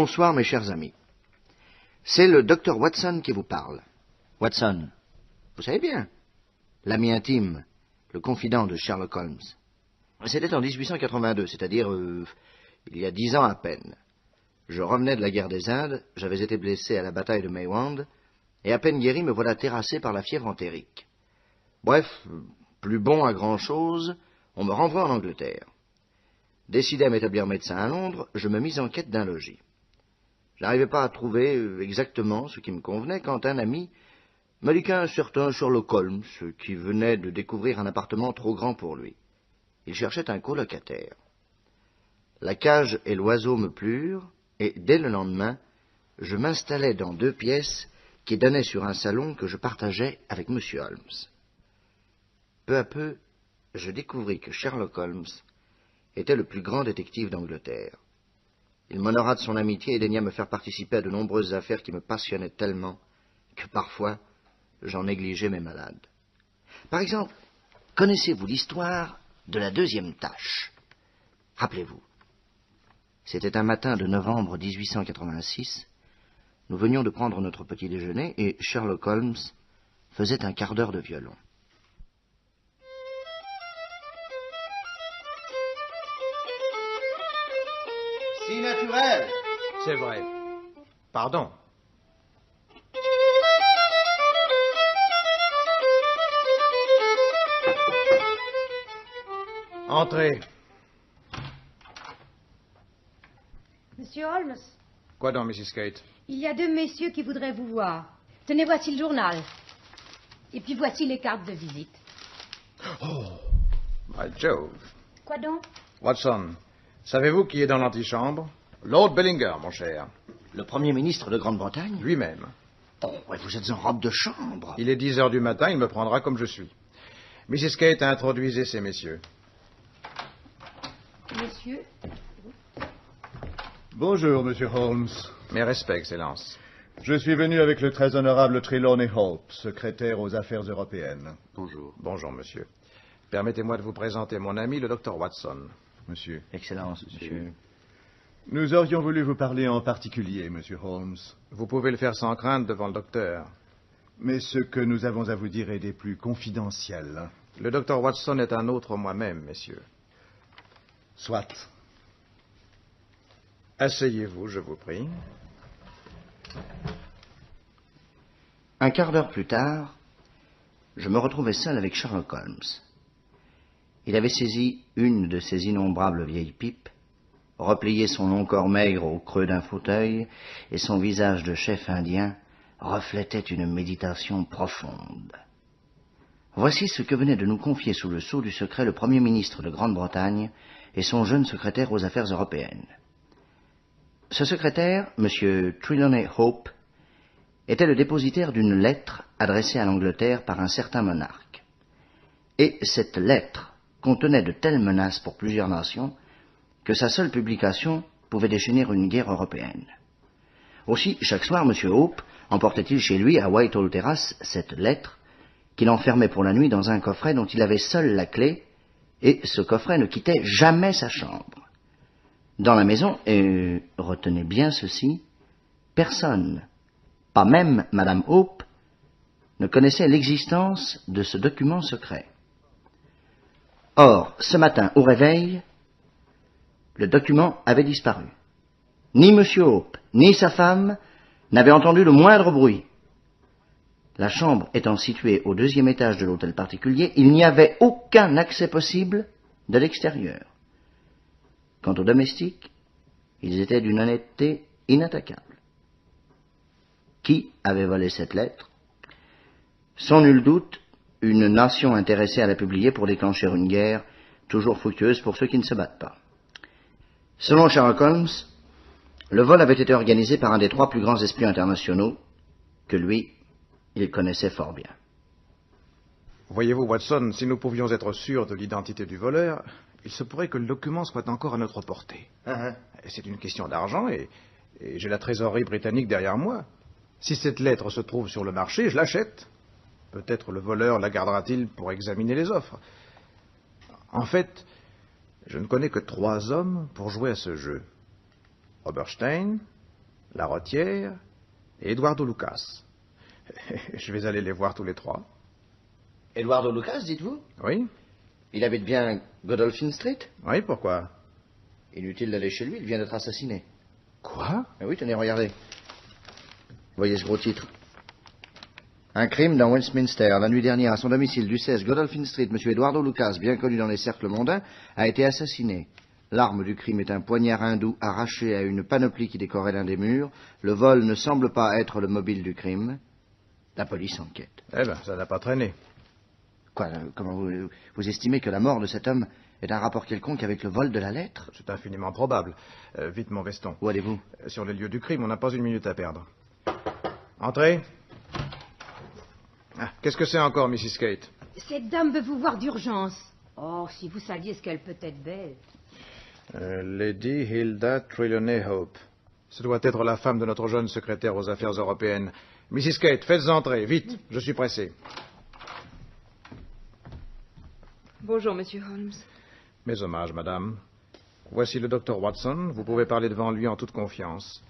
Bonsoir, mes chers amis. C'est le docteur Watson qui vous parle. Watson, vous savez bien, l'ami intime, le confident de Sherlock Holmes. C'était en 1882, c'est-à-dire il y a 10 ans à peine. Je revenais de la guerre des Indes, j'avais été blessé à la bataille de Maiwand, et à peine guéri, me voilà terrassé par la fièvre entérique. Bref, plus bon à grand-chose, on me renvoie en Angleterre. Décidé à m'établir médecin à Londres, je me mis en quête d'un logis. Je n'arrivais pas à trouver exactement ce qui me convenait quand un ami m'a dit qu'un certain Sherlock Holmes, qui venait de découvrir un appartement trop grand pour lui. Il cherchait un colocataire. La cage et l'oiseau me plurent, et dès le lendemain, je m'installai dans 2 pièces qui donnaient sur un salon que je partageais avec M. Holmes. Peu à peu, je découvris que Sherlock Holmes était le plus grand détective d'Angleterre. Il m'honora de son amitié et daigna me faire participer à de nombreuses affaires qui me passionnaient tellement que parfois j'en négligeais mes malades. Par exemple, connaissez-vous l'histoire de la 2e tâche? Rappelez-vous, c'était un matin de novembre 1886, nous venions de prendre notre petit déjeuner et Sherlock Holmes faisait un quart d'heure de violon. Si naturel. C'est vrai. Pardon. Entrez. Monsieur Holmes, Quoi donc, Mrs. Kate? il y a 2 messieurs qui voudraient vous voir. Tenez, voici le journal. Et puis voici les cartes de visite. Oh, by Jove. Quoi donc? Watson, savez-vous qui est dans l'antichambre? Lord Bellinger, mon cher. Le Premier ministre de Grande-Bretagne? Lui-même. Oh, ouais, vous êtes en robe de chambre. Il est 10 heures du matin, il me prendra comme je suis. Mrs. Kate, introduisez ces messieurs. Monsieur, Bonjour, Monsieur Holmes. Mes respects, Excellence. Je suis venu avec le très honorable Trelawney Hope, secrétaire aux Affaires européennes. Bonjour. Bonjour, monsieur. Permettez-moi de vous présenter mon ami, le docteur Watson. Monsieur. Excellence, monsieur. Nous aurions voulu vous parler en particulier, Monsieur Holmes. Vous pouvez le faire sans crainte devant le docteur. Mais ce que nous avons à vous dire est des plus confidentiels. Le docteur Watson est un autre moi-même, messieurs. Soit. Asseyez-vous, je vous prie. Un quart d'heure plus tard, je me retrouvais seul avec Sherlock Holmes. Il avait saisi une de ses innombrables vieilles pipes, replié son long corps maigre au creux d'un fauteuil, et son visage de chef indien reflétait une méditation profonde. Voici ce que venait de nous confier sous le sceau du secret le Premier ministre de Grande-Bretagne et son jeune secrétaire aux affaires européennes. Ce secrétaire, M. Trelawney Hope, était le dépositaire d'une lettre adressée à l'Angleterre par un certain monarque. Et cette lettre contenait de telles menaces pour plusieurs nations que sa seule publication pouvait déchaîner une guerre européenne. Aussi, chaque soir, M. Hope emportait-il chez lui, à Whitehall Terrace, cette lettre qu'il enfermait pour la nuit dans un coffret dont il avait seul la clé, et ce coffret ne quittait jamais sa chambre. Dans la maison, et retenez bien ceci, personne, pas même Madame Hope, ne connaissait l'existence de ce document secret. Or, ce matin, au réveil, le document avait disparu. Ni M. Hope, ni sa femme n'avaient entendu le moindre bruit. La chambre étant située au 2e étage de l'hôtel particulier, il n'y avait aucun accès possible de l'extérieur. Quant aux domestiques, ils étaient d'une honnêteté inattaquable. Qui avait volé cette lettre? Sans nul doute, une nation intéressée à la publier pour déclencher une guerre toujours fructueuse pour ceux qui ne se battent pas. Selon Sherlock Holmes, le vol avait été organisé par un des 3 plus grands espions internationaux que lui, il connaissait fort bien. Voyez-vous, Watson, si nous pouvions être sûrs de l'identité du voleur, il se pourrait que le document soit encore à notre portée. C'est une question d'argent et j'ai la trésorerie britannique derrière moi. Si cette lettre se trouve sur le marché, je l'achète. Peut-être le voleur la gardera-t-il pour examiner les offres. En fait, je ne connais que 3 hommes pour jouer à ce jeu. Oberstein, La Rôtière et Eduardo Lucas. Je vais aller les voir tous les trois. Eduardo Lucas, dites-vous? Oui? Il habite bien Godolphin Street? Oui, pourquoi? Inutile d'aller chez lui, il vient d'être assassiné. Quoi? Ah oui, tenez, regardez. Voyez ce gros titre. Un crime dans Westminster. La nuit dernière, à son domicile du 16 Godolphin Street, M. Eduardo Lucas, bien connu dans les cercles mondains, a été assassiné. L'arme du crime est un poignard hindou arraché à une panoplie qui décorait l'un des murs. Le vol ne semble pas être le mobile du crime. La police enquête. Eh ben, ça n'a pas traîné. Quoi, comment vous estimez que la mort de cet homme est un rapport quelconque avec le vol de la lettre? C'est infiniment probable. Vite, mon veston. Où allez-vous? Sur les lieux du crime, on n'a pas une minute à perdre. Entrez. Ah, qu'est-ce que c'est encore, Mrs. Kate? Cette dame veut vous voir d'urgence. Oh, si vous saviez ce qu'elle peut être belle. Lady Hilda Trelawney Hope. Ce doit être la femme de notre jeune secrétaire aux affaires européennes. Mrs. Kate, faites entrer, vite, je suis pressé. Bonjour, Monsieur Holmes. Mes hommages, madame. Voici le docteur Watson. Vous pouvez parler devant lui en toute confiance.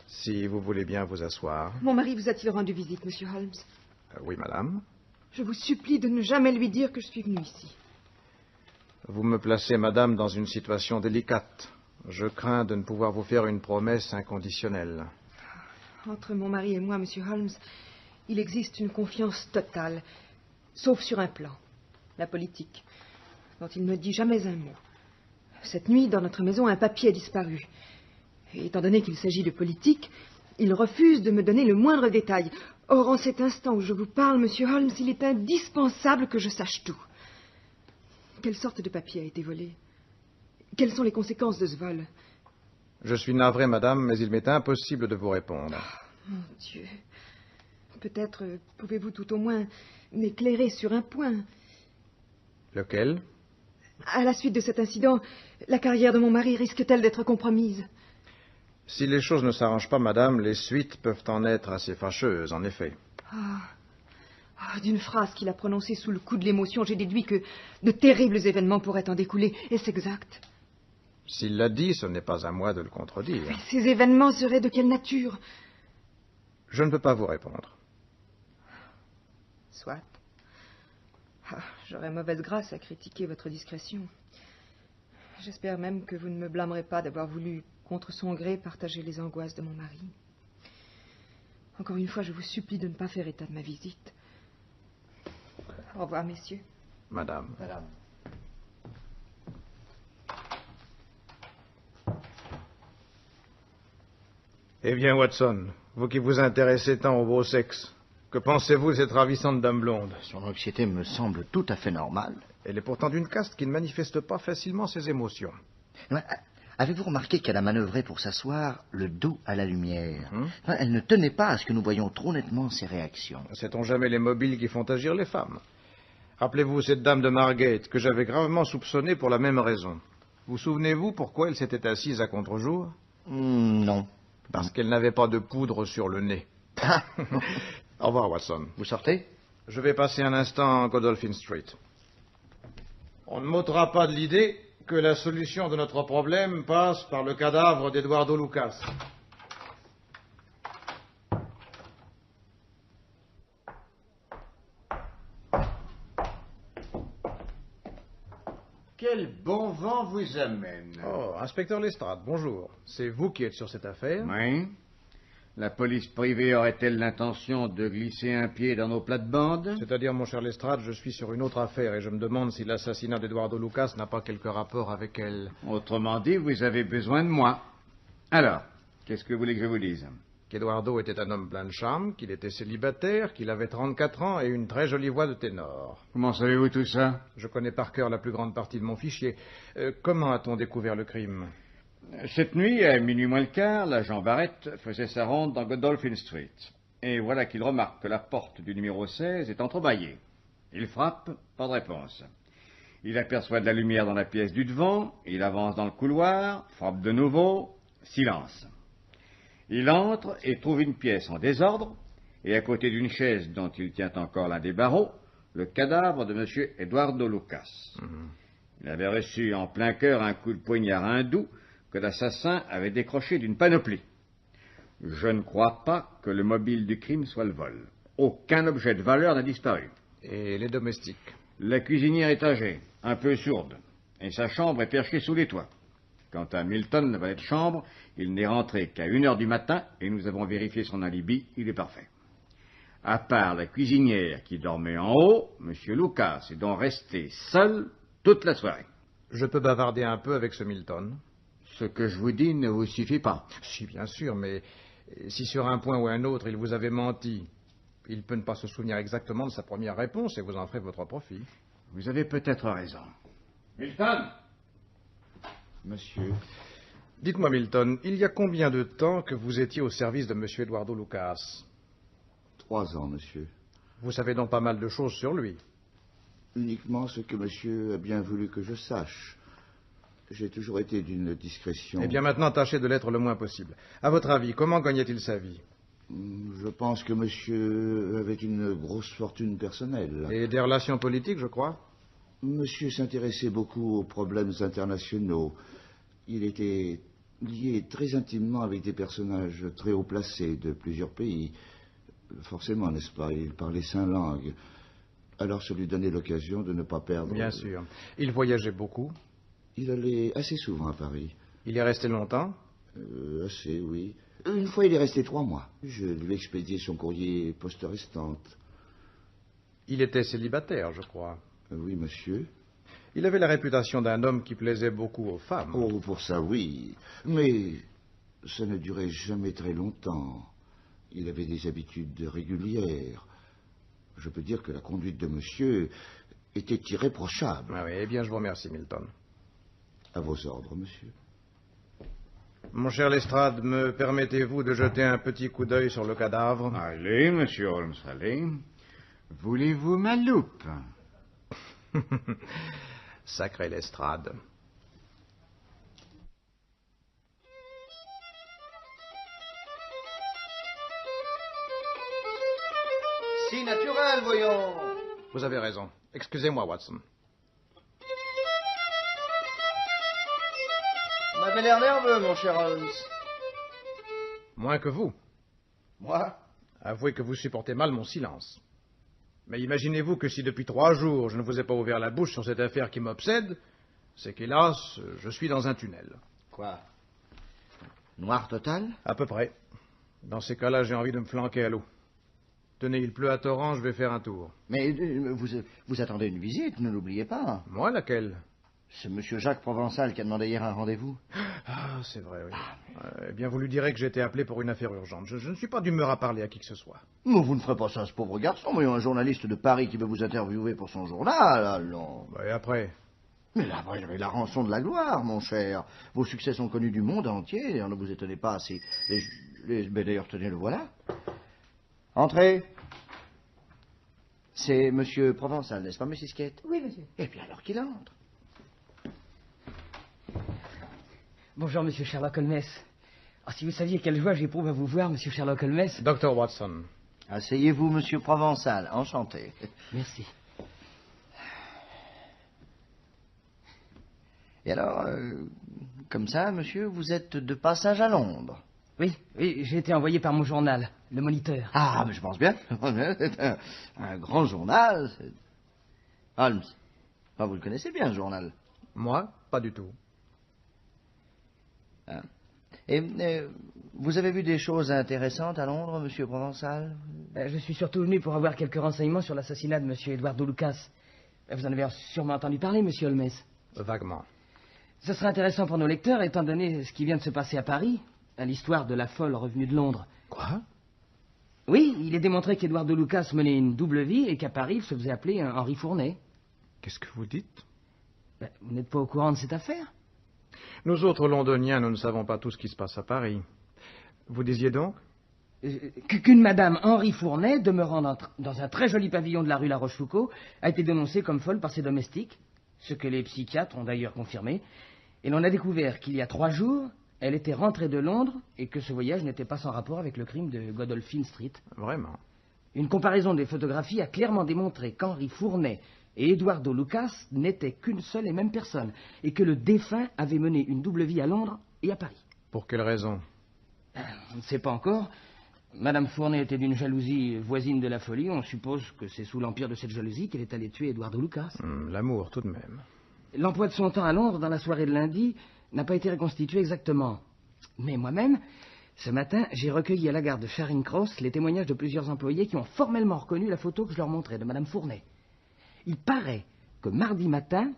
Si vous voulez bien vous asseoir. Mon mari vous a-t-il rendu visite, Monsieur Holmes? Oui, madame. Je vous supplie de ne jamais lui dire que je suis venu ici. Vous me placez, madame, dans une situation délicate. Je crains de ne pouvoir vous faire une promesse inconditionnelle. Entre mon mari et moi, Monsieur Holmes, il existe une confiance totale, sauf sur un plan, la politique, dont il ne dit jamais un mot. Cette nuit, dans notre maison, un papier a disparu. Et étant donné qu'il s'agit de politique, il refuse de me donner le moindre détail. Or, en cet instant où je vous parle, Monsieur Holmes, il est indispensable que je sache tout. Quelle sorte de papier a été volé? Quelles sont les conséquences de ce vol? Je suis navré, madame, mais il m'est impossible de vous répondre. Oh, mon Dieu. Peut-être pouvez-vous tout au moins m'éclairer sur un point. Lequel? À la suite de cet incident, la carrière de mon mari risque-t-elle d'être compromise? Si les choses ne s'arrangent pas, madame, les suites peuvent en être assez fâcheuses, en effet. D'une phrase qu'il a prononcée sous le coup de l'émotion, j'ai déduit que de terribles événements pourraient en découler. Est-ce exact? S'il l'a dit, ce n'est pas à moi de le contredire. Mais ces événements seraient de quelle nature? Je ne peux pas vous répondre. Soit. J'aurais mauvaise grâce à critiquer votre discrétion. J'espère même que vous ne me blâmerez pas d'avoir voulu, contre son gré, partager les angoisses de mon mari. Encore une fois, je vous supplie de ne pas faire état de ma visite. Au revoir, messieurs. Madame. Madame. Eh bien, Watson, vous qui vous intéressez tant au beau sexe, que pensez-vous de cette ravissante dame blonde? Son anxiété me semble tout à fait normale. Elle est pourtant d'une caste qui ne manifeste pas facilement ses émotions. Ouais, avez-vous remarqué qu'elle a manœuvré pour s'asseoir le dos à la lumière? Elle ne tenait pas à ce que nous voyions trop nettement ses réactions. Sait-on jamais les mobiles qui font agir les femmes? Rappelez-vous cette dame de Margate que j'avais gravement soupçonnée pour la même raison. Vous souvenez-vous pourquoi elle s'était assise à contre-jour? Non. Parce qu'elle n'avait pas de poudre sur le nez. Au revoir, Watson. Vous sortez? Je vais passer un instant en Godolphin Street. On ne m'ôtera pas de l'idée que la solution de notre problème passe par le cadavre d'Eduardo Lucas. Quel bon vent vous amène. Oh, inspecteur Lestrade, bonjour. C'est vous qui êtes sur cette affaire? Oui. La police privée aurait-elle l'intention de glisser un pied dans nos plates-bandes? C'est-à-dire, mon cher Lestrade, je suis sur une autre affaire et je me demande si l'assassinat d'Eduardo Lucas n'a pas quelque rapport avec elle. Autrement dit, vous avez besoin de moi. Alors, qu'est-ce que vous voulez que je vous dise? Qu'Eduardo était un homme plein de charme, qu'il était célibataire, qu'il avait 34 ans et une très jolie voix de ténor. Comment savez-vous tout ça? Je connais par cœur la plus grande partie de mon fichier. Comment a-t-on découvert le crime? Cette nuit, à minuit moins le quart, l'agent Barrett faisait sa ronde dans Godolphin Street. Et voilà qu'il remarque que la porte du numéro 16 est entrebâillée. Il frappe, pas de réponse. Il aperçoit de la lumière dans la pièce du devant, il avance dans le couloir, frappe de nouveau, silence. Il entre et trouve une pièce en désordre, et à côté d'une chaise dont il tient encore l'un des barreaux, le cadavre de M. Eduardo Lucas. Il avait reçu en plein cœur un coup de poignard hindou que l'assassin avait décroché d'une panoplie. Je ne crois pas que le mobile du crime soit le vol. Aucun objet de valeur n'a disparu. Et les domestiques? La cuisinière est âgée, un peu sourde, et sa chambre est perchée sous les toits. Quant à Milton, le valet de chambre, il n'est rentré qu'à 1h du matin, et nous avons vérifié son alibi, il est parfait. À part la cuisinière qui dormait en haut, M. Lucas est donc resté seul toute la soirée. Je peux bavarder un peu avec ce Milton? Ce que je vous dis ne vous suffit pas. Si, bien sûr, mais si sur un point ou un autre il vous avait menti, il peut ne pas se souvenir exactement de sa première réponse et vous en ferez votre profit. Vous avez peut-être raison. Milton! Monsieur. Dites-moi, Milton, il y a combien de temps que vous étiez au service de M. Eduardo Lucas? 3 ans, monsieur. Vous savez donc pas mal de choses sur lui. Uniquement ce que monsieur a bien voulu que je sache. J'ai toujours été d'une discrétion... Eh bien, maintenant, tâchez de l'être le moins possible. À votre avis, comment gagnait-il sa vie? Je pense que monsieur avait une grosse fortune personnelle. Et des relations politiques, je crois? Monsieur s'intéressait beaucoup aux problèmes internationaux. Il était lié très intimement avec des personnages très haut placés de plusieurs pays. Forcément, n'est-ce pas? Il parlait 5 langues. Alors ça lui donnait l'occasion de ne pas perdre... Bien sûr. Il voyageait beaucoup? Il allait assez souvent à Paris. Il y est resté longtemps? Assez, oui. Une fois, il est resté 3 mois. Je lui ai expédié son courrier poste restante. Il était célibataire, je crois. Oui, monsieur. Il avait la réputation d'un homme qui plaisait beaucoup aux femmes. Oh, pour ça, oui. Mais ça ne durait jamais très longtemps. Il avait des habitudes régulières. Je peux dire que la conduite de monsieur était irréprochable. Ah oui, eh bien, je vous remercie, Milton. À vos ordres, monsieur. Mon cher Lestrade, me permettez-vous de jeter un petit coup d'œil sur le cadavre? Allez, monsieur Holmes, allez. Voulez-vous ma loupe? Sacré Lestrade. Si naturel, voyons. Vous avez raison. Excusez-moi, Watson. Vous m'avez l'air nerveux, mon cher Holmes. Moins que vous. Moi? Avouez que vous supportez mal mon silence. Mais imaginez-vous que si depuis 3 jours je ne vous ai pas ouvert la bouche sur cette affaire qui m'obsède, c'est qu'hélas, je suis dans un tunnel. Quoi? Noir total? À peu près. Dans ces cas-là, j'ai envie de me flanquer à l'eau. Tenez, il pleut à torrent, je vais faire un tour. Mais vous attendez une visite, ne l'oubliez pas. Moi, laquelle? C'est monsieur Jacques Provençal qui a demandé hier un rendez-vous. Ah, c'est vrai, oui. Eh bien, vous lui direz que j'ai été appelé pour une affaire urgente. Je ne suis pas d'humeur à parler à qui que ce soit. Mais vous ne ferez pas ça à ce pauvre garçon. Voyons, un journaliste de Paris qui veut vous interviewer pour son journal, allons. Et après? Mais là, vous avez la rançon de la gloire, mon cher. Vos succès sont connus du monde entier. Ne vous étonnez pas si... Mais d'ailleurs, tenez, le voilà. Entrez. C'est monsieur Provençal, n'est-ce pas, monsieur Skate? Oui, monsieur. Eh bien, alors qu'il entre. Bonjour, monsieur Sherlock Holmes. Oh, si vous saviez quelle joie j'éprouve à vous voir, monsieur Sherlock Holmes. Dr. Watson. Asseyez-vous, monsieur Provençal. Enchanté. Merci. Et alors, comme ça, monsieur, vous êtes de passage à Londres? Oui, j'ai été envoyé par mon journal, le Moniteur. Ah, mais je pense bien. C'est un grand journal. Holmes. Ah, vous le connaissez bien, ce journal. Moi, pas du tout. Ah. Et vous avez vu des choses intéressantes à Londres, monsieur Provençal? Je suis surtout venu pour avoir quelques renseignements sur l'assassinat de monsieur Eduardo Lucas. Vous en avez sûrement entendu parler, monsieur Holmes. Vaguement. Ce serait intéressant pour nos lecteurs, étant donné ce qui vient de se passer à Paris, à l'histoire de la folle revenue de Londres. Quoi? Oui, il est démontré qu'Eduardo Lucas menait une double vie et qu'à Paris, il se faisait appeler Henri Fournet. Qu'est-ce que vous dites? Vous n'êtes pas au courant de cette affaire? Nous autres Londoniens, nous ne savons pas tout ce qui se passe à Paris. Vous disiez donc? Qu'une madame Henri Fournet, demeurant dans un très joli pavillon de la rue La Rochefoucauld, a été dénoncée comme folle par ses domestiques, ce que les psychiatres ont d'ailleurs confirmé, et l'on a découvert qu'il y a 3 jours, elle était rentrée de Londres et que ce voyage n'était pas sans rapport avec le crime de Godolphin Street. Vraiment? Une comparaison des photographies a clairement démontré qu'Henri Fournet et Eduardo Lucas n'étaient qu'une seule et même personne, et que le défunt avait mené une double vie à Londres et à Paris. Pour quelle raison? On ne sait pas encore. Madame Fournet était d'une jalousie voisine de la folie. On suppose que c'est sous l'empire de cette jalousie qu'elle est allée tuer Eduardo Lucas. L'amour, tout de même. L'emploi de son temps à Londres, dans la soirée de lundi, n'a pas été reconstitué exactement. Mais moi-même, ce matin, j'ai recueilli à la gare de Charing Cross les témoignages de plusieurs employés qui ont formellement reconnu la photo que je leur montrais de Madame Fournet. Il paraît que mardi matin,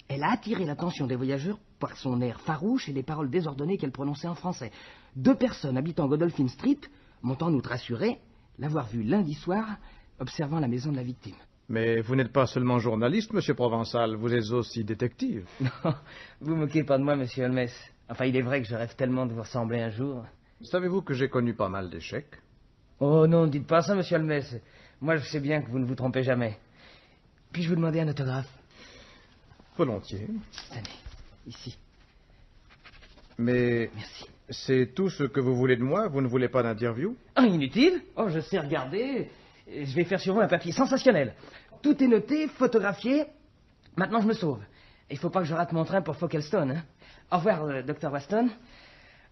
elle a attiré l'attention des voyageurs par son air farouche et les paroles désordonnées qu'elle prononçait en français. 2 personnes habitant Godolphin Street m'ont en outre assuré l'avoir vue lundi soir observant la maison de la victime. Mais vous n'êtes pas seulement journaliste, monsieur Provençal, vous êtes aussi détective. Non, vous moquez pas de moi, monsieur Holmes. Enfin, il est vrai que je rêve tellement de vous ressembler un jour. Savez-vous que j'ai connu pas mal d'échecs? Oh non, ne dites pas ça, monsieur Holmes. Moi, je sais bien que vous ne vous trompez jamais. Puis-je vous demander un autographe? Volontiers. Tenez, ici. Mais Merci. c'est tout ce que vous voulez de moi? Vous ne voulez pas d'interview? Ah, inutile. Oh, je sais regarder. Je vais faire sur vous un papier sensationnel. Tout est noté, photographié. Maintenant, je me sauve. Il ne faut pas que je rate mon train pour Folkestone. Hein. Au revoir, Dr. Waston.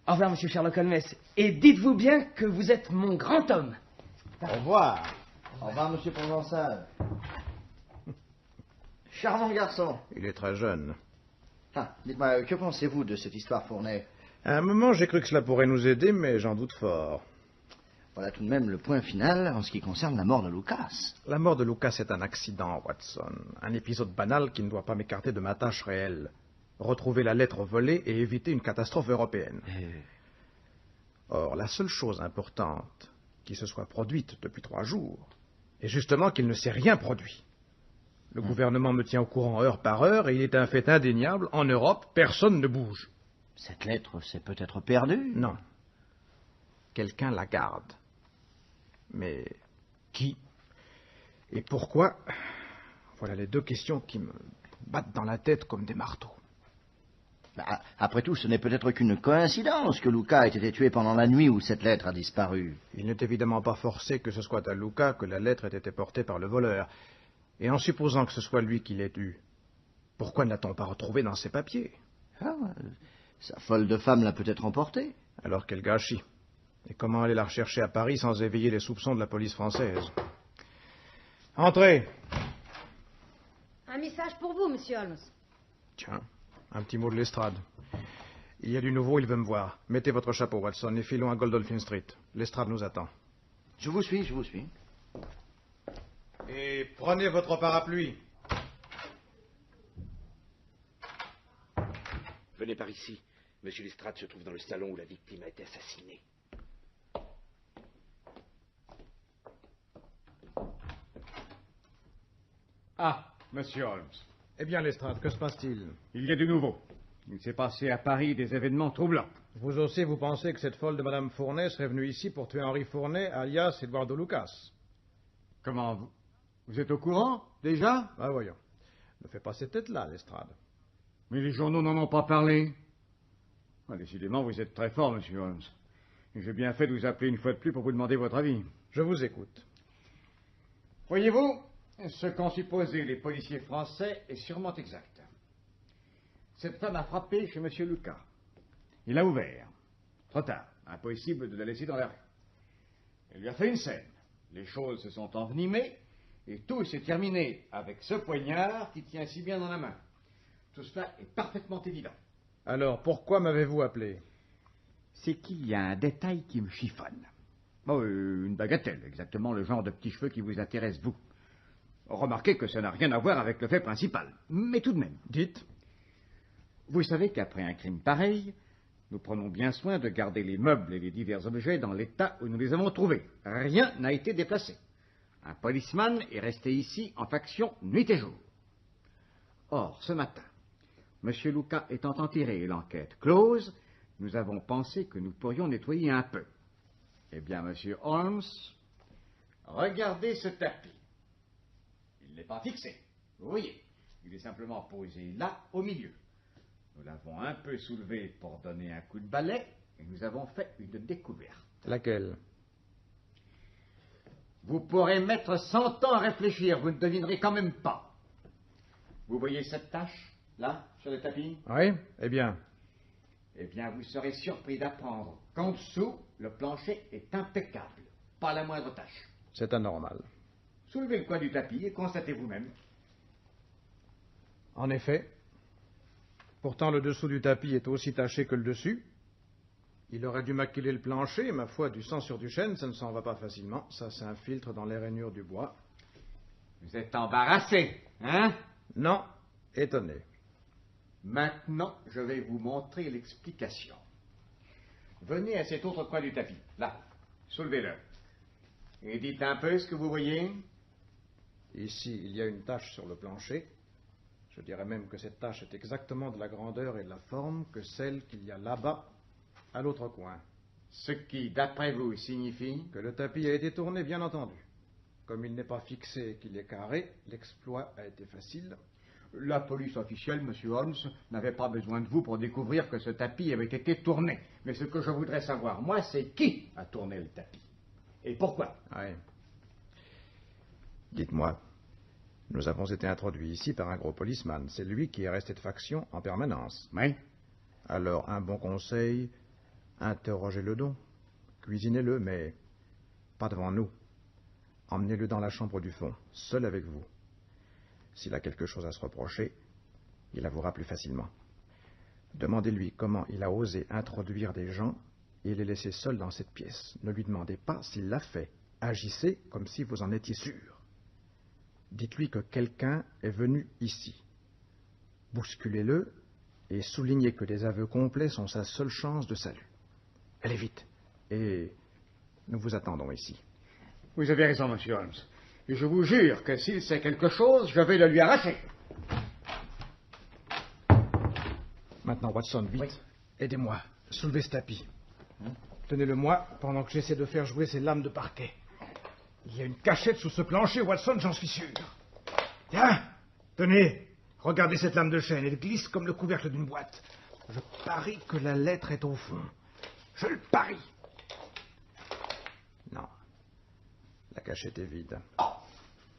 Au revoir, monsieur Sherlock Holmes. Et dites-vous bien que vous êtes mon grand homme. Au revoir. Au revoir, monsieur Provençal. Charmant garçon. Il est très jeune. Ah, dites-moi, que pensez-vous de cette histoire Fournet? À un moment, j'ai cru que cela pourrait nous aider, mais j'en doute fort. Voilà tout de même le point final en ce qui concerne la mort de Lucas. La mort de Lucas est un accident, Watson. Un épisode banal qui ne doit pas m'écarter de ma tâche réelle. Retrouver la lettre volée et éviter une catastrophe européenne. Or, la seule chose importante qui se soit produite depuis 3 jours est justement qu'il ne s'est rien produit. Le gouvernement me tient au courant heure par heure et il est un fait indéniable. En Europe, personne ne bouge. Cette lettre s'est peut-être perdue? Non. Quelqu'un la garde. Mais qui? Et pourquoi? Voilà les 2 questions qui me battent dans la tête comme des marteaux. Bah, après tout, ce n'est peut-être qu'une coïncidence que Lucas ait été tué pendant la nuit où cette lettre a disparu. Il n'est évidemment pas forcé que ce soit à Lucas que la lettre ait été portée par le voleur. Et en supposant que ce soit lui qui l'ait eue, pourquoi ne l'a-t-on pas retrouvée dans ses papiers? Ah, sa folle de femme l'a peut-être emportée. Alors quel gâchis. Et comment aller la rechercher à Paris sans éveiller les soupçons de la police française? Entrez. Un message pour vous, monsieur Holmes. Tiens, un petit mot de Lestrade. Il y a du nouveau, il veut me voir. Mettez votre chapeau, Watson, et filons à Godolphin Street. Lestrade nous attend. Je vous suis, je vous suis. Et prenez votre parapluie. Venez par ici. Monsieur Lestrade se trouve dans le salon où la victime a été assassinée. Ah, monsieur Holmes. Eh bien, Lestrade, que se passe-t-il? Il y a du nouveau. Il s'est passé à Paris des événements troublants. Vous aussi, vous pensez que cette folle de Madame Fournet serait venue ici pour tuer Henri Fournet, alias Eduardo Lucas? Comment vous êtes au courant, déjà? Ah, voyons. Ne fais pas cette tête-là, Lestrade. Mais les journaux n'en ont pas parlé. Ah, décidément, vous êtes très fort, monsieur Holmes. Et j'ai bien fait de vous appeler une fois de plus pour vous demander votre avis. Je vous écoute. Voyez-vous, ce qu'ont supposé les policiers français est sûrement exact. Cette femme a frappé chez monsieur Lucas. Il a ouvert. Trop tard. Impossible de la laisser dans la rue. Elle lui a fait une scène. Les choses se sont envenimées et tout s'est terminé avec ce poignard qui tient si bien dans la main. Tout cela est parfaitement évident. Alors, pourquoi m'avez-vous appelé? C'est qu'il y a un détail qui me chiffonne. Oh, une bagatelle, exactement le genre de petits cheveux qui vous intéresse, vous. Remarquez que ça n'a rien à voir avec le fait principal. Mais tout de même. Dites. Vous savez qu'après un crime pareil, nous prenons bien soin de garder les meubles et les divers objets dans l'état où nous les avons trouvés. Rien n'a été déplacé. Un policeman est resté ici en faction nuit et jour. Or, ce matin, M. Lucas étant enterré et l'enquête close, nous avons pensé que nous pourrions nettoyer un peu. Eh bien, M. Holmes, regardez ce tapis. Il n'est pas fixé. Vous voyez, il est simplement posé là, au milieu. Nous l'avons un peu soulevé pour donner un coup de balai et nous avons fait une découverte. Laquelle? Vous pourrez mettre 100 ans à réfléchir, vous ne devinerez quand même pas. Vous voyez cette tache, là, sur le tapis? Oui, eh bien. Eh bien, vous serez surpris d'apprendre qu'en dessous, le plancher est impeccable. Pas la moindre tache. C'est anormal. Soulevez le coin du tapis et constatez vous-même. En effet. Pourtant, le dessous du tapis est aussi taché que le dessus. Il aurait dû maquiller le plancher, et ma foi, du sang sur du chêne, ça ne s'en va pas facilement. Ça s'infiltre dans les rainures du bois. Vous êtes embarrassé, hein? Non, étonné. Maintenant, je vais vous montrer l'explication. Venez à cet autre coin du tapis, là. Soulevez-le. Et dites un peu ce que vous voyez. Ici, il y a une tache sur le plancher. Je dirais même que cette tache est exactement de la grandeur et de la forme que celle qu'il y a là-bas, à l'autre coin. Ce qui, d'après vous, signifie que le tapis a été tourné, bien entendu. Comme il n'est pas fixé et qu'il est carré, l'exploit a été facile. La police officielle, Monsieur Holmes, n'avait pas besoin de vous pour découvrir que ce tapis avait été tourné. Mais ce que je voudrais savoir, moi, c'est qui a tourné le tapis. Et pourquoi? Oui. Dites-moi, nous avons été introduits ici par un gros policeman. C'est lui qui est resté de faction en permanence. Oui. Alors, un bon conseil, interrogez-le donc. Cuisinez-le, mais pas devant nous. Emmenez-le dans la chambre du fond, seul avec vous. S'il a quelque chose à se reprocher, il avouera plus facilement. Demandez-lui comment il a osé introduire des gens et les laisser seuls dans cette pièce. Ne lui demandez pas s'il l'a fait. Agissez comme si vous en étiez sûr. Dites-lui que quelqu'un est venu ici. Bousculez-le et soulignez que les aveux complets sont sa seule chance de salut. Allez vite. Et nous vous attendons ici. Vous avez raison, Monsieur Holmes. Et je vous jure que s'il sait quelque chose, je vais le lui arracher. Maintenant, Watson, vite. Oui. Aidez-moi. Soulevez ce tapis. Tenez-le-moi pendant que j'essaie de faire jouer ces lames de parquet. Il y a une cachette sous ce plancher, Watson, j'en suis sûr. Tiens, tenez. Regardez cette lame de chêne. Elle glisse comme le couvercle d'une boîte. Je parie que la lettre est au fond. Je le parie. Non. La cachette est vide. Oh,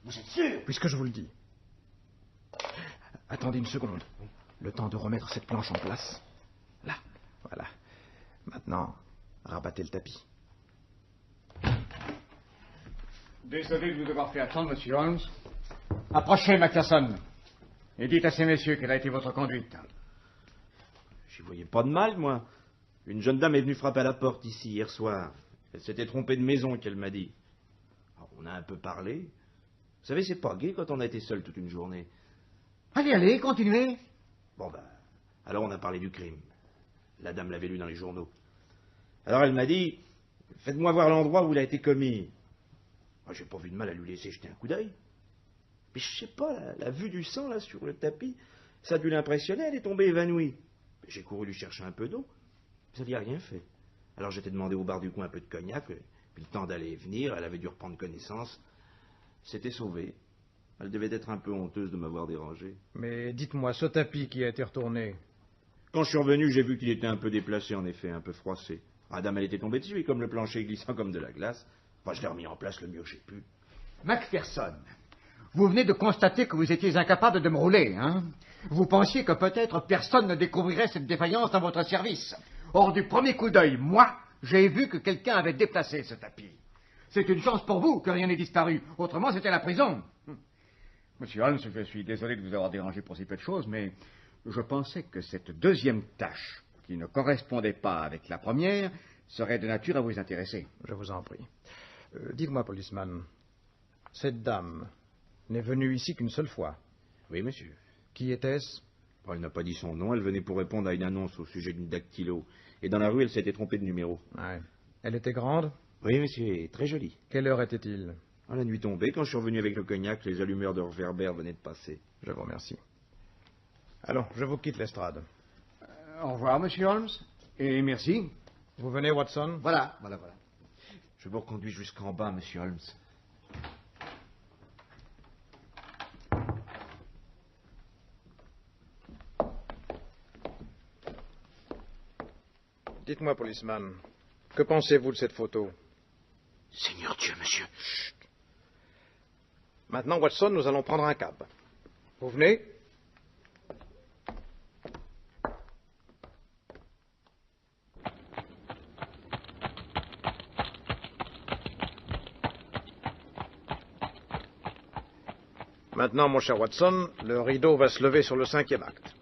vous êtes sûr? Puisque je vous le dis. Attendez une seconde. Le temps de remettre cette planche en place. Là, voilà. Maintenant, rabattez le tapis. Désolé de vous avoir fait attendre, Monsieur Holmes. Approchez, Macpherson. Et dites à ces messieurs quelle a été votre conduite. J'y voyais pas de mal, moi. Une jeune dame est venue frapper à la porte ici hier soir. Elle s'était trompée de maison, qu'elle m'a dit. Alors, on a un peu parlé. Vous savez, c'est pas gai quand on a été seul toute une journée. Allez, allez, continuez. Bon, ben, alors on a parlé du crime. La dame l'avait lu dans les journaux. Alors elle m'a dit, faites-moi voir l'endroit où il a été commis. Moi, j'ai pas vu de mal à lui laisser jeter un coup d'œil. Mais je sais pas, la vue du sang, là, sur le tapis, ça a dû l'impressionner, elle est tombée évanouie. J'ai couru lui chercher un peu d'eau. Ça lui a rien fait. Alors j'étais demandé au bar du coin un peu de cognac, puis le temps d'aller et venir, elle avait dû reprendre connaissance. C'était sauvé. Elle devait être un peu honteuse de m'avoir dérangé. Mais dites-moi, ce tapis qui a été retourné... Quand je suis revenu, j'ai vu qu'il était un peu déplacé, en effet, un peu froissé. La dame, elle était tombée dessus, et comme le plancher glissant comme de la glace, moi, je l'ai remis en place le mieux que j'ai pu. Macpherson, vous venez de constater que vous étiez incapable de me rouler, hein? Vous pensiez que peut-être personne ne découvrirait cette défaillance dans votre service. Or, du premier coup d'œil, moi, j'ai vu que quelqu'un avait déplacé ce tapis. C'est une chance pour vous que rien n'ait disparu. Autrement, c'était la prison. Monsieur Holmes, je suis désolé de vous avoir dérangé pour si peu de choses, mais je pensais que cette deuxième tâche, qui ne correspondait pas avec la première, serait de nature à vous intéresser. Je vous en prie. Dites-moi, policeman, cette dame n'est venue ici qu'une seule fois. Oui, monsieur. Qui était-ce? Elle n'a pas dit son nom, elle venait pour répondre à une annonce au sujet d'une dactylo. Et dans la rue, elle s'était trompée de numéro. Ouais. Elle était grande? Oui, monsieur, et très jolie. Quelle heure était-il? À la nuit tombée, quand je suis revenu avec le cognac, les allumeurs de réverbère venaient de passer. Je vous remercie. Allons, je vous quitte l'estrade. Au revoir, monsieur Holmes, et merci. Vous venez, Watson? Voilà. Je vous reconduis jusqu'en bas, monsieur Holmes. Dites-moi, policeman, que pensez-vous de cette photo? Seigneur Dieu, monsieur. Chut. Maintenant, Watson, nous allons prendre un cab. Vous venez? Maintenant, mon cher Watson, le rideau va se lever sur le 5e acte.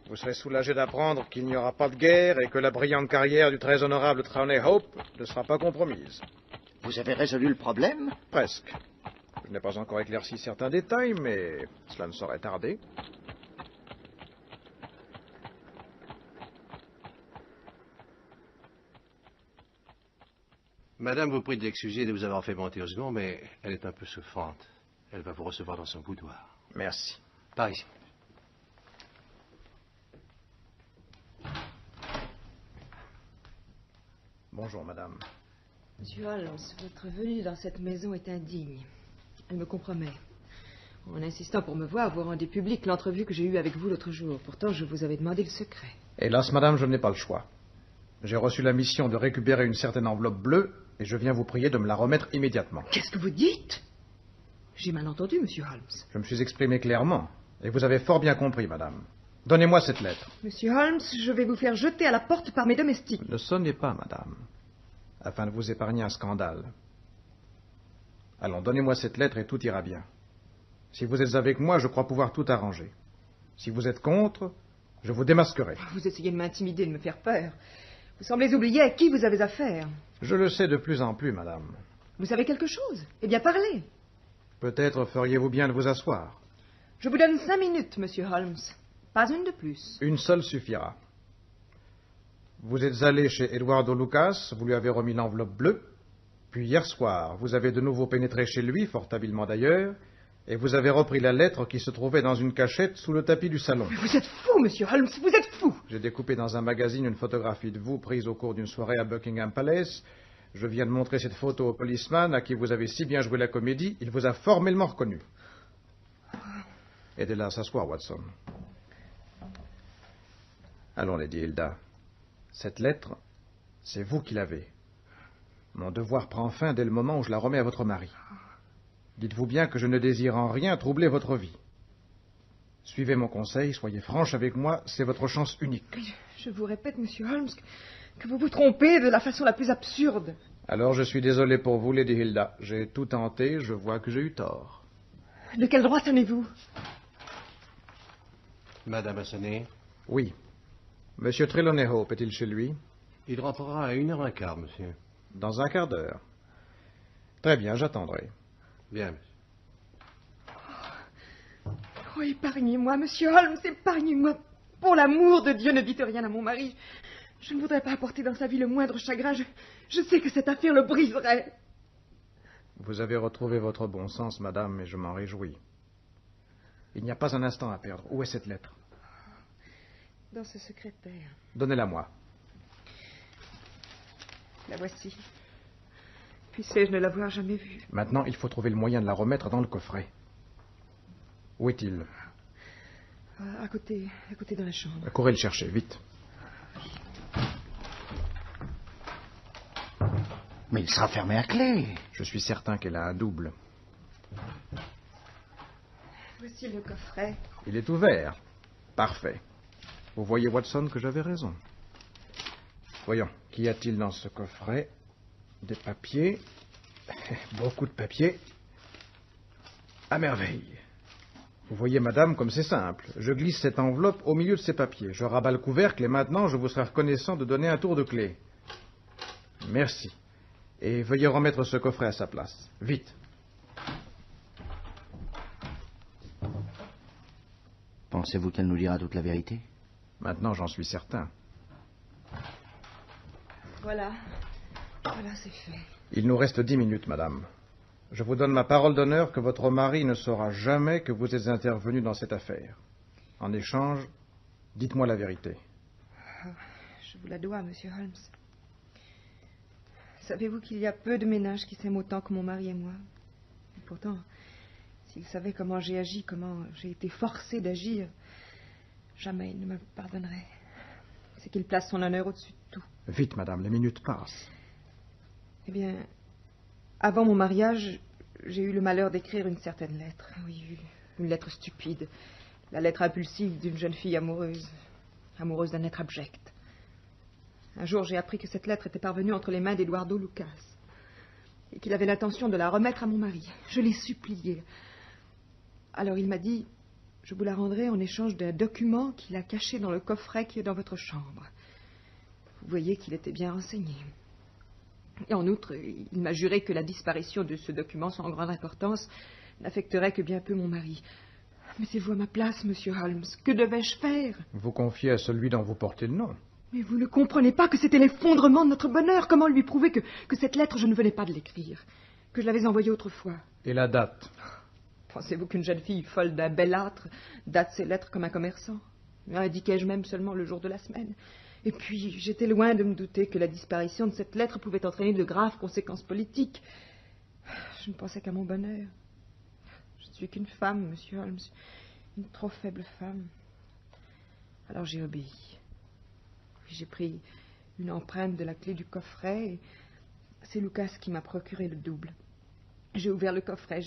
Vous serez soulagé d'apprendre qu'il n'y aura pas de guerre et que la brillante carrière du très honorable Trelawney Hope ne sera pas compromise. Vous avez résolu le problème? Presque. Je n'ai pas encore éclairci certains détails, mais cela ne saurait tarder. Madame vous prie d'excuser de vous avoir fait monter au second, mais elle est un peu souffrante. Elle va vous recevoir dans son boudoir. Merci. Par ici. Bonjour, madame. Monsieur Holmes, votre venue dans cette maison est indigne. Elle me compromet. En insistant pour me voir, vous rendez publique l'entrevue que j'ai eue avec vous l'autre jour. Pourtant, je vous avais demandé le secret. Hélas, madame, je n'ai pas le choix. J'ai reçu la mission de récupérer une certaine enveloppe bleue et je viens vous prier de me la remettre immédiatement. Qu'est-ce que vous dites? J'ai mal entendu, monsieur Holmes. Je me suis exprimé clairement et vous avez fort bien compris, madame. Donnez-moi cette lettre. Monsieur Holmes, je vais vous faire jeter à la porte par mes domestiques. Ne sonnez pas, madame, afin de vous épargner un scandale. Allons, donnez-moi cette lettre et tout ira bien. Si vous êtes avec moi, je crois pouvoir tout arranger. Si vous êtes contre, je vous démasquerai. Vous essayez de m'intimider, de me faire peur. Vous semblez oublier à qui vous avez affaire. Je le sais de plus en plus, madame. Vous savez quelque chose? Eh bien, parlez. Peut-être feriez-vous bien de vous asseoir. Je vous donne 5 minutes, monsieur Holmes. Pas une de plus. Une seule suffira. Vous êtes allé chez Eduardo Lucas, vous lui avez remis l'enveloppe bleue, puis hier soir, vous avez de nouveau pénétré chez lui, fort habilement d'ailleurs, et vous avez repris la lettre qui se trouvait dans une cachette sous le tapis du salon. Mais vous êtes fou, monsieur Holmes, vous êtes fou! J'ai découpé dans un magazine une photographie de vous prise au cours d'une soirée à Buckingham Palace. Je viens de montrer cette photo au policeman à qui vous avez si bien joué la comédie, il vous a formellement reconnu. Aidez-la à s'asseoir, Watson. Allons, Lady Hilda. Cette lettre, c'est vous qui l'avez. Mon devoir prend fin dès le moment où je la remets à votre mari. Dites-vous bien que je ne désire en rien troubler votre vie. Suivez mon conseil, soyez franche avec moi, c'est votre chance unique. Je vous répète, monsieur Holmes, que vous vous trompez de la façon la plus absurde. Alors je suis désolé pour vous, Lady Hilda. J'ai tout tenté, je vois que j'ai eu tort. De quel droit tenez-vous? Madame a sonné? Oui. Monsieur Trelawney Hope est-il chez lui? Il rentrera à 1h15, monsieur. Dans un quart d'heure. Très bien, j'attendrai. Bien, monsieur. Oh, épargnez-moi, monsieur Holmes, épargnez-moi. Pour l'amour de Dieu, ne dites rien à mon mari. Je ne voudrais pas apporter dans sa vie le moindre chagrin. Je sais que cette affaire le briserait. Vous avez retrouvé votre bon sens, madame, et je m'en réjouis. Il n'y a pas un instant à perdre. Où est cette lettre? Dans ce secrétaire. Donnez-la moi. La voici. Puissais-je ne l'avoir jamais vue? Maintenant, il faut trouver le moyen de la remettre dans le coffret. Où est-il? À côté de la chambre. Courez le chercher, vite. Mais il sera fermé à clé. Je suis certain qu'elle a un double. Voici le coffret. Il est ouvert. Parfait. Vous voyez, Watson, que j'avais raison. Voyons, qu'y a-t-il dans ce coffret? Des papiers. Beaucoup de papiers. À merveille. Vous voyez, madame, comme c'est simple. Je glisse cette enveloppe au milieu de ces papiers. Je rabats le couvercle et maintenant, je vous serai reconnaissant de donner un tour de clé. Merci. Et veuillez remettre ce coffret à sa place. Vite. Pensez-vous qu'elle nous dira toute la vérité? Maintenant, j'en suis certain. Voilà, c'est fait. Il nous reste 10 minutes, madame. Je vous donne ma parole d'honneur que votre mari ne saura jamais que vous êtes intervenu dans cette affaire. En échange, dites-moi la vérité. Je vous la dois, monsieur Holmes. Savez-vous qu'il y a peu de ménages qui s'aiment autant que mon mari et moi? Et pourtant, s'il savait comment j'ai agi, comment j'ai été forcée d'agir, jamais il ne me pardonnerait. C'est qu'il place son honneur au-dessus de tout. Vite, madame, les minutes passent. Eh bien, avant mon mariage, j'ai eu le malheur d'écrire une certaine lettre. Oui, une lettre stupide. La lettre impulsive d'une jeune fille amoureuse d'un être abject. Un jour, j'ai appris que cette lettre était parvenue entre les mains d'Eduardo Lucas et qu'il avait l'intention de la remettre à mon mari. Je l'ai supplié. Alors il m'a dit, je vous la rendrai en échange d'un document qu'il a caché dans le coffret qui est dans votre chambre. Vous voyez qu'il était bien renseigné. Et en outre, il m'a juré que la disparition de ce document sans grande importance n'affecterait que bien peu mon mari. Mettez-vous à ma place, monsieur Holmes. Que devais-je faire? Vous confiez à celui dont vous portez le nom. Mais vous ne comprenez pas que c'était l'effondrement de notre bonheur. Comment lui prouver que cette lettre, je ne venais pas de l'écrire, que je l'avais envoyée autrefois? Et la date? Pensez-vous qu'une jeune fille folle d'un bel âtre date ses lettres comme un commerçant? Indiquais-je même seulement le jour de la semaine? Et puis, j'étais loin de me douter que la disparition de cette lettre pouvait entraîner de graves conséquences politiques. Je ne pensais qu'à mon bonheur. Je ne suis qu'une femme, monsieur Holmes, une trop faible femme. Alors j'ai obéi. J'ai pris une empreinte de la clé du coffret et c'est Lucas qui m'a procuré le double. J'ai ouvert le coffret,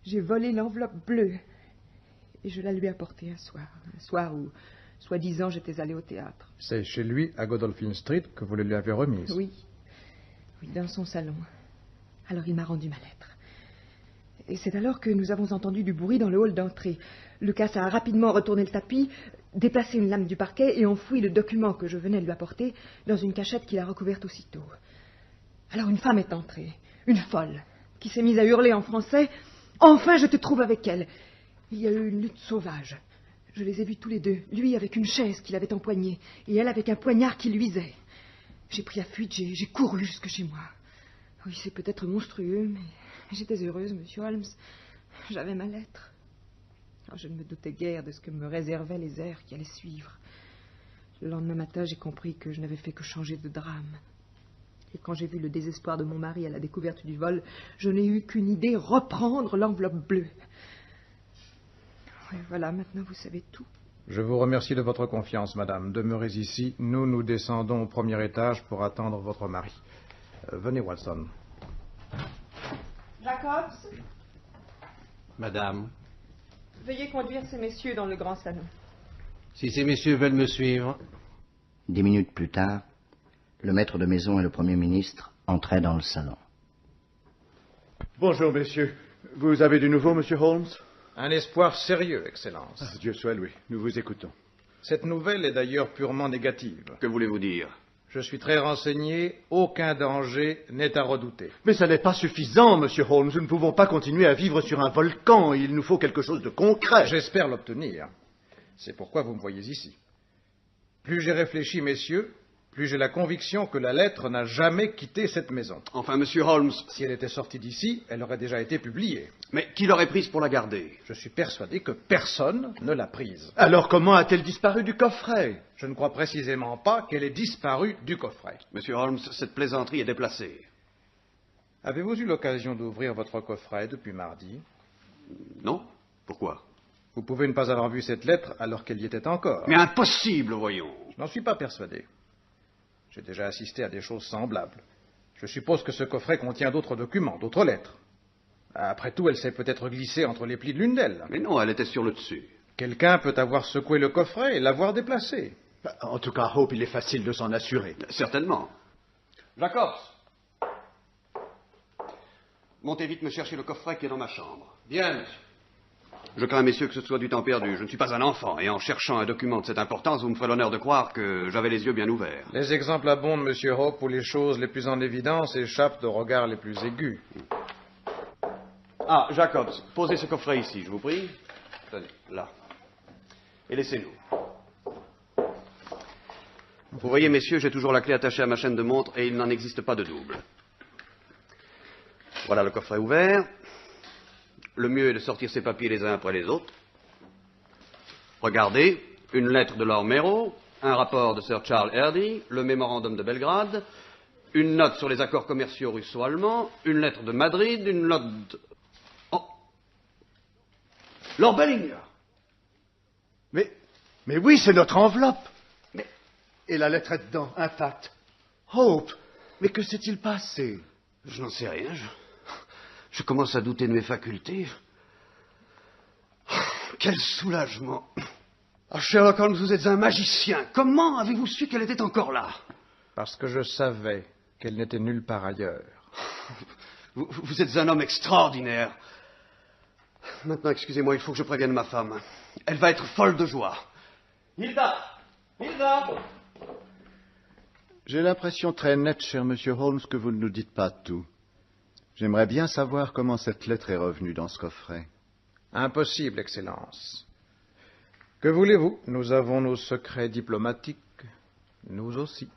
j'ai volé l'enveloppe bleue et je la lui ai apportée un soir où, soi-disant, j'étais allée au théâtre. C'est chez lui, à Godolphin Street, que vous le lui avez remise? Oui, dans son salon. Alors il m'a rendu ma lettre. Et c'est alors que nous avons entendu du bruit dans le hall d'entrée. Lucas a rapidement retourné le tapis, déplacé une lame du parquet et enfoui le document que je venais lui apporter dans une cachette qu'il a recouverte aussitôt. Alors une femme est entrée, une folle, qui s'est mise à hurler en français. « Enfin, je te trouve avec elle !» Il y a eu une lutte sauvage. Je les ai vus tous les deux, lui avec une chaise qu'il avait empoignée et elle avec un poignard qui luisait. J'ai pris la fuite, j'ai couru jusque chez moi. Oui, c'est peut-être monstrueux, mais j'étais heureuse, monsieur Holmes. J'avais ma lettre. Oh, je ne me doutais guère de ce que me réservaient les heures qui allaient suivre. Le lendemain matin, j'ai compris que je n'avais fait que changer de drame. Et quand j'ai vu le désespoir de mon mari à la découverte du vol, je n'ai eu qu'une idée, reprendre l'enveloppe bleue. Et voilà, maintenant vous savez tout. Je vous remercie de votre confiance, madame. Demeurez ici. Nous descendons au premier étage pour attendre votre mari. Venez, Watson. Jacobs, Madame, veuillez conduire ces messieurs dans le grand salon. si ces messieurs veulent me suivre. 10 minutes plus tard, le maître de maison et le Premier ministre entraient dans le salon. Bonjour, messieurs. Vous avez du nouveau, monsieur Holmes? Un espoir sérieux, Excellence. Dieu soit loué. Nous vous écoutons. Cette nouvelle est d'ailleurs purement négative. Que voulez-vous dire? Je suis très renseigné. Aucun danger n'est à redouter. Mais ça n'est pas suffisant, monsieur Holmes. Nous ne pouvons pas continuer à vivre sur un volcan. Il nous faut quelque chose de concret. J'espère l'obtenir. C'est pourquoi vous me voyez ici. Plus j'ai réfléchi, messieurs, plus j'ai la conviction que la lettre n'a jamais quitté cette maison. Enfin, monsieur Holmes... Si elle était sortie d'ici, elle aurait déjà été publiée. Mais qui l'aurait prise pour la garder? Je suis persuadé que personne ne l'a prise. Alors comment a-t-elle disparu du coffret? Je ne crois précisément pas qu'elle ait disparu du coffret. Monsieur Holmes, cette plaisanterie est déplacée. Avez-vous eu l'occasion d'ouvrir votre coffret depuis mardi? Non? Pourquoi? Vous pouvez ne pas avoir vu cette lettre alors qu'elle y était encore. Mais impossible, voyons. Je n'en suis pas persuadé. J'ai déjà assisté à des choses semblables. Je suppose que ce coffret contient d'autres documents, d'autres lettres. Après tout, elle s'est peut-être glissée entre les plis de l'une d'elles. Mais non, elle était sur le dessus. Quelqu'un peut avoir secoué le coffret et l'avoir déplacé. En tout cas, Hope, il est facile de s'en assurer. Certainement. Jacobs, montez vite me chercher le coffret qui est dans ma chambre. Bien, monsieur. Je crains, messieurs, que ce soit du temps perdu. Je ne suis pas un enfant, et en cherchant un document de cette importance, vous me ferez l'honneur de croire que j'avais les yeux bien ouverts. Les exemples abondent, monsieur Hope, où les choses les plus en évidence échappent aux regards les plus aigus. Ah, Jacobs, posez ce coffret ici, je vous prie. Tenez, là. Et laissez-nous. Vous voyez, messieurs, j'ai toujours la clé attachée à ma chaîne de montre, et il n'en existe pas de double. Voilà le coffret ouvert. Le mieux est de sortir ces papiers les uns après les autres. Regardez, une lettre de Lord Merrow, un rapport de Sir Charles Hardy, le mémorandum de Belgrade, une note sur les accords commerciaux russo-allemands, une lettre de Madrid, une note... Oh, Lord Bellinger. Mais oui, c'est notre enveloppe. Et la lettre est dedans, intacte. Hope, mais que s'est-il passé? Je n'en sais rien, je commence à douter de mes facultés. Quel soulagement. Ah, Sherlock Holmes, vous êtes un magicien. Comment avez-vous su qu'elle était encore là? Parce que je savais qu'elle n'était nulle part ailleurs. Vous êtes un homme extraordinaire. Maintenant, excusez-moi, il faut que je prévienne ma femme. Elle va être folle de joie. Hilda! Hilda! J'ai l'impression très nette, cher monsieur Holmes, que vous ne nous dites pas tout. J'aimerais bien savoir comment cette lettre est revenue dans ce coffret. Impossible, Excellence. Que voulez-vous? Nous avons nos secrets diplomatiques. Nous aussi.